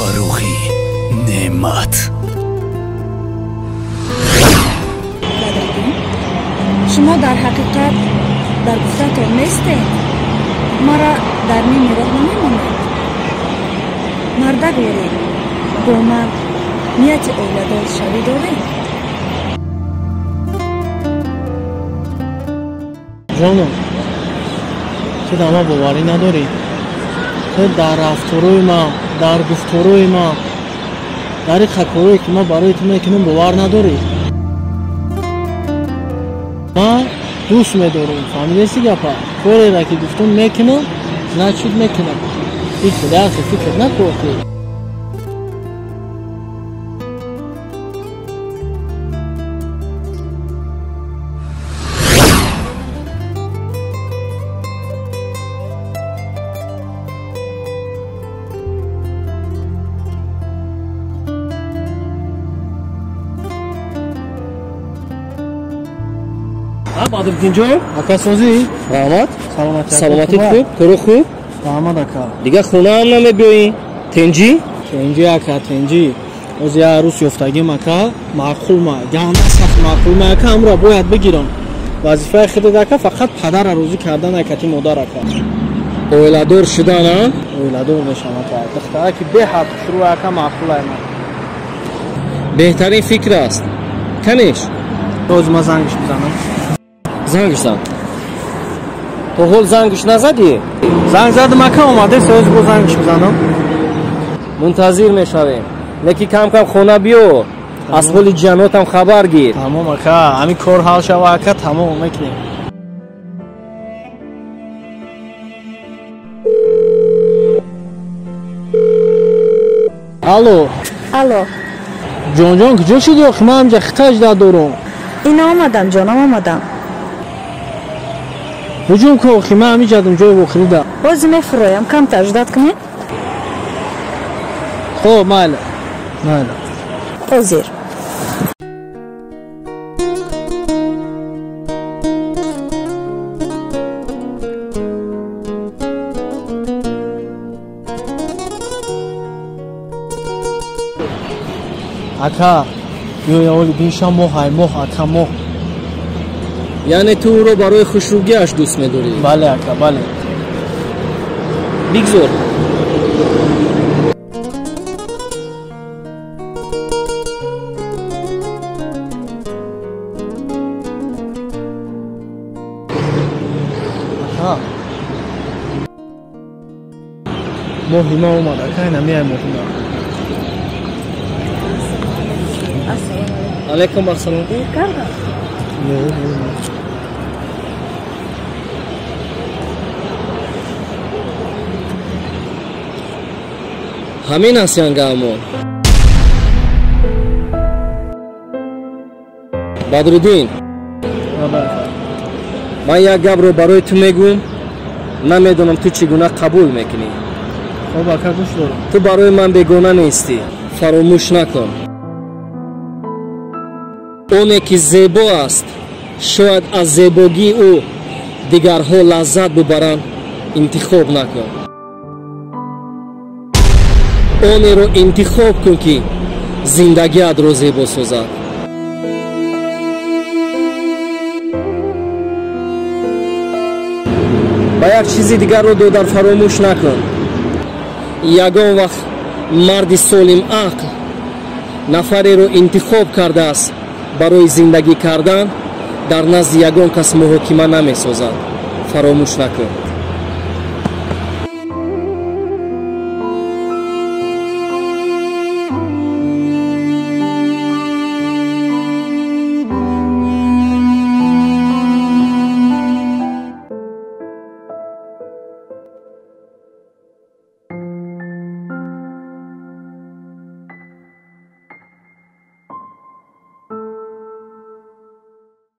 фарухи неъмат. шумо дар ҳақиқат дар гуфтатон нестед. мара дар ними роҳ намемонед. мардак воред бо ман нияти оиладор шавӣ доред. ҷонам, ту да ман боварӣ надорӣ. ту дар рафторои ман, дар гуфторои ман, дар ин карое ки ман барои ту мекунам бовар надорӣ. ман дӯст медорам, фаҳмидаси гапа. кореро ки гуфтам мекунам, значит мекунам. ҳеҷ фикр накун. Бадриддинҷон, акасозӣ? раҳмат. Саломатӣ хуб? Кору хуб? раҳмат ака. Дигар хона ҳам намебиёӣ? Тенҷӣ? Тенҷӣ ака, тенҷӣ. оз як рӯз ёфтагим ака, маъқулма, ганда сахт маъқулма ака, амра бояд бигирам. вазифаи худат ака, фақат падара розӣ кардан акати модар ака. Оиладор шудан, а? оиладор мешам ака. духтара ки беҳад хушрӯ ака, маъқулай ман. Беҳтарин фикр аст. Канеш? роз ман зангиш бизанам. Зангиш зан. То ҳол зангиш назадӣ? занг задам ака, омаде соз бо зангиш бизанам. Мунтазир мешавем. леки кам-кам хона биё. аз ҳоли ҷиянотам хабар гир. тамом ака, ҳамин кор ҳал шава ака, тамом мекунем. алло. алло, ҷонҷон куҷо шудӣ? охи ман ҳамҷа хитаҷда дорам. ина омадам ҷонам, омадам. ҳуҷум кун охи ман ҳамиҷадам ҷои вохирида. бози мефуроям, камтар ждат кунед. хоб майла. майла. ҳозир. ака, биёя оли биша моҳ ай моҳ ака моҳ. яъне ту ӯро барои хушрӯгиаш дӯст медорӣ? бале ака, бале. бигзор. моҳи ман омад ака, ина меай моҳи ман. алайкум ассалом. ҳамин аст янгаамон. бадриддин, ман як гапро барои ту мегӯм, намедонам ту чӣ гуна қабул мекунӣ. хоб ака, гӯш дорам. ту барои ман бегона нестӣ. фаромӯш накун. оне ки зебо аст, шояд аз зебогии ӯ дигарҳо лаззат бибаранд, интихоб накун. онеро интихоб кун ки зиндагиатро зебо созад. ба як чизи дигарро додар фаромӯш накун. ягон вақт марди солим ақл нафареро интихоб кардааст барои зиндагӣ кардан, дар назди ягон кас муҳокима намесозад. фаромӯш накун.